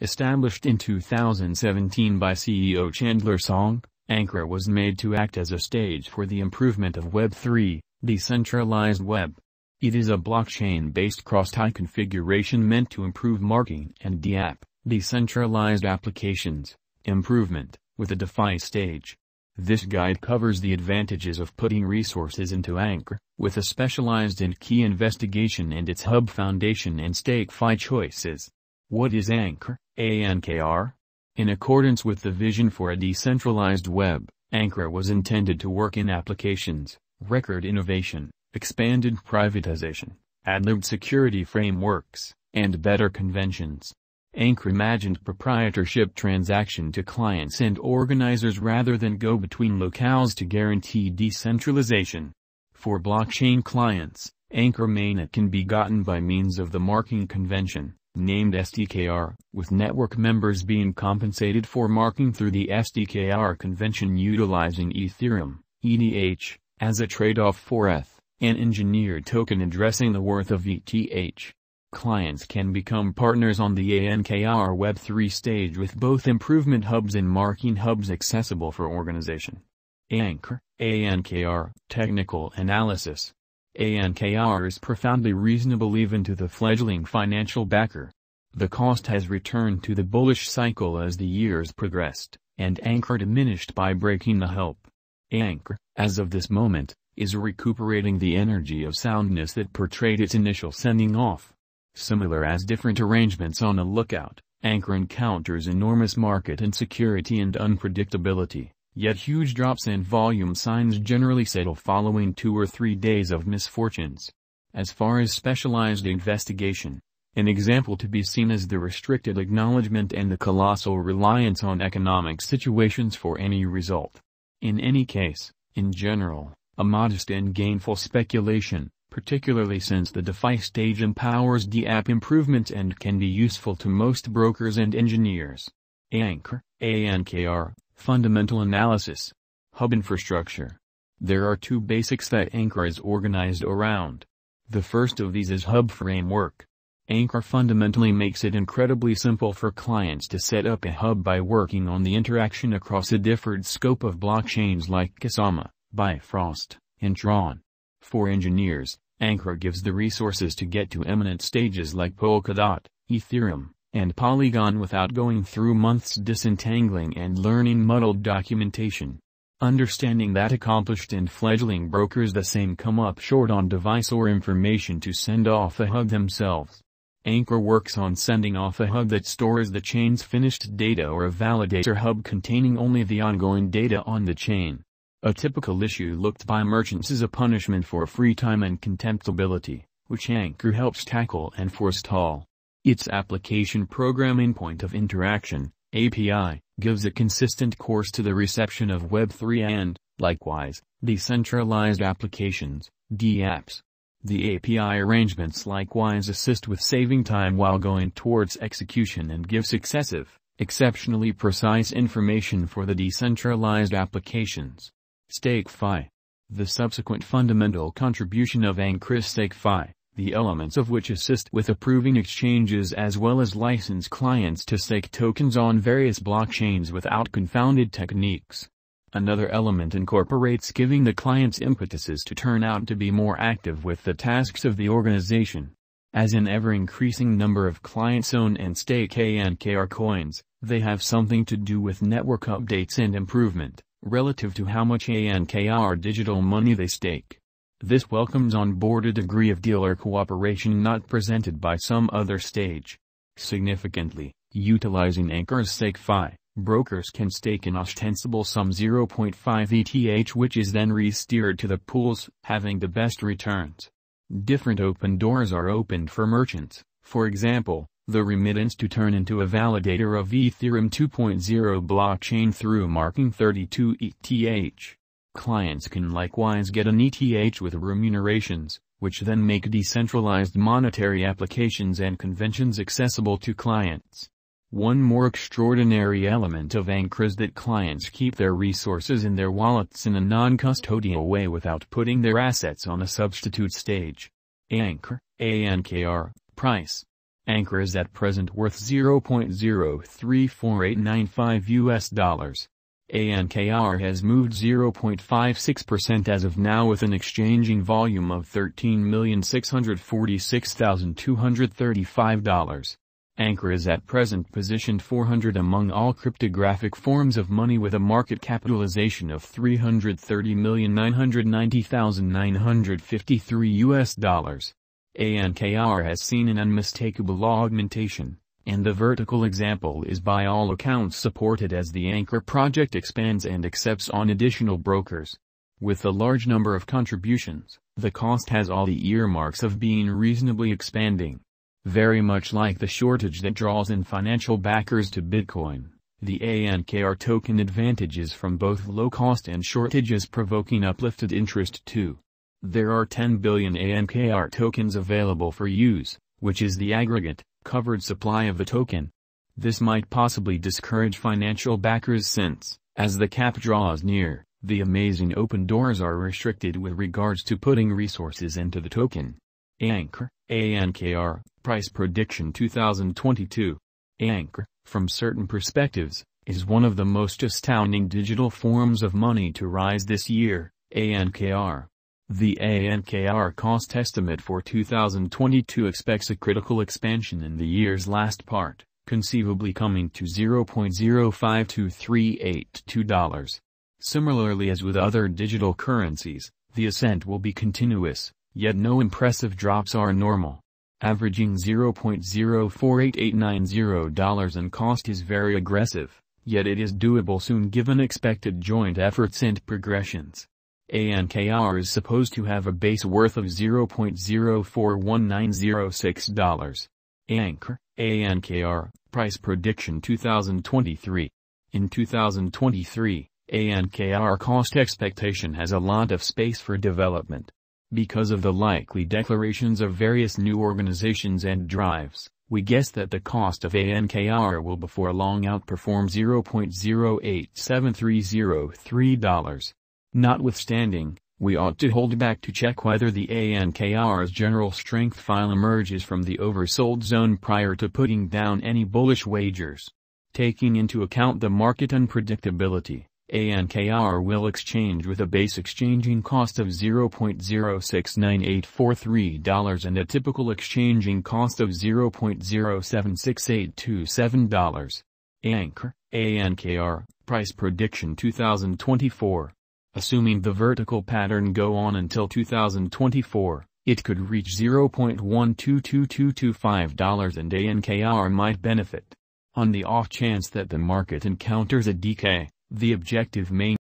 Established in 2017 by CEO Chandler Song, ANKR was made to act as a stage for the improvement of Web3, decentralized web. It is a blockchain-based cross-tie configuration meant to improve marketing and decentralized applications, improvement, with a DeFi stage. This guide covers the advantages of putting resources into ANKR, with a specialized and key investigation and its hub foundation and StakeFi choices. What is ANKR, ANKR? In accordance with the vision for a decentralized web, ANKR was intended to work in applications, record innovation, expanded privatization, ad-libbed security frameworks, and better conventions. ANKR imagined proprietorship transaction to clients and organizers rather than go between locales to guarantee decentralization. For blockchain clients, ANKR mainnet can be gotten by means of the marking convention, named SKYROCKET, with network members being compensated for marking through the SKYROCKET convention utilizing Ethereum, ETH, as a trade-off for ETH, an engineered token addressing the worth of ETH. Clients can become partners on the ANKR Web3 stage with both improvement hubs and marking hubs accessible for organization. ANKR, Technical Analysis. ANKR is profoundly reasonable even to the fledgling financial backer. The cost has returned to the bullish cycle as the years progressed, and ANKR diminished by breaking the help. ANKR, as of this moment, is recuperating the energy of soundness that portrayed its initial sending off. Similar as different arrangements on a lookout, ANKR encounters enormous market insecurity and unpredictability. Yet huge drops and volume signs generally settle following 2 or 3 days of misfortunes. As far as specialized investigation, an example to be seen is the restricted acknowledgement and the colossal reliance on economic situations for any result. In any case, in general, a modest and gainful speculation, particularly since the DeFi stage empowers DApp improvement and can be useful to most brokers and engineers. ANKR. Fundamental Analysis. Hub Infrastructure. There are 2 basics that ANKR is organized around. The first of these is Hub Framework. ANKR fundamentally makes it incredibly simple for clients to set up a hub by working on the interaction across a different scope of blockchains like Kusama, Bifrost, and Tron. For engineers, ANKR gives the resources to get to eminent stages like Polkadot, Ethereum, and Polygon without going through months disentangling and learning muddled documentation. Understanding that accomplished and fledgling brokers the same come up short on device or information to send off a hub themselves. ANKR works on sending off a hub that stores the chain's finished data or a validator hub containing only the ongoing data on the chain. A typical issue looked by merchants is a punishment for free time and contemptibility, which ANKR helps tackle and forestall. Its application programming point of interaction, API, gives a consistent course to the reception of Web3 and, likewise, decentralized applications, DApps. The API arrangements likewise assist with saving time while going towards execution and give exceptionally precise information for the decentralized applications. StakeFi. The subsequent fundamental contribution of ANKR is StakeFi, the elements of which assist with approving exchanges as well as license clients to stake tokens on various blockchains without confounded techniques. Another element incorporates giving the clients impetuses to turn out to be more active with the tasks of the organization. As an ever-increasing number of clients own and stake ANKR coins, they have something to do with network updates and improvement, relative to how much ANKR digital money they stake. This welcomes on board a degree of dealer cooperation not presented by some other stage. Significantly, utilizing ANKR's StakeFi, brokers can stake an ostensible sum 0.5 ETH which is then re-steered to the pools having the best returns. Different open doors are opened for merchants, for example, the remittance to turn into a validator of Ethereum 2.0 blockchain through marking 32 ETH. Clients can likewise get an ETH with remunerations, which then make decentralized monetary applications and conventions accessible to clients. One more extraordinary element of ANKR is that clients keep their resources in their wallets in a non-custodial way without putting their assets on a substitute stage. ANKR, Price. ANKR is at present worth $0.034895. ANKR has moved 0.56% as of now with an exchanging volume of $13,646,235. ANKR is at present positioned 400 among all cryptographic forms of money with a market capitalization of $330,990,953. ANKR has seen an unmistakable augmentation, and the vertical example is by all accounts supported as the ANKR project expands and accepts on additional brokers. With the large number of contributions, the cost has all the earmarks of being reasonably expanding. Very much like the shortage that draws in financial backers to Bitcoin, the ANKR token advantages from both low cost and shortages provoking uplifted interest too. There are 10 billion ANKR tokens available for use, which is the aggregate, covered supply of the token. This might possibly discourage financial backers since, as the cap draws near, the amazing open doors are restricted with regards to putting resources into the token. ANKR, Price Prediction 2022. ANKR, from certain perspectives, is one of the most astounding digital forms of money to rise this year. ANKR. The ANKR cost estimate for 2022 expects a critical expansion in the year's last part, conceivably coming to $0.052382. Similarly as with other digital currencies, the ascent will be continuous, yet no impressive drops are normal. Averaging $0.048890 in cost is very aggressive, yet it is doable soon given expected joint efforts and progressions. ANKR is supposed to have a base worth of $0.041906. ANKR, Price Prediction 2023. In 2023, ANKR cost expectation has a lot of space for development. Because of the likely declarations of various new organizations and drives, we guess that the cost of ANKR will before long outperform $0.087303. Notwithstanding, we ought to hold back to check whether the ANKR's general strength file emerges from the oversold zone prior to putting down any bullish wagers. Taking into account the market unpredictability, ANKR will exchange with a base exchanging cost of $0.069843 and a typical exchanging cost of $0.076827. ANKR, Price Prediction 2024. Assuming the vertical pattern go on until 2024, it could reach $0.122225 and ANKR might benefit. On the off chance that the market encounters a decay, the objective may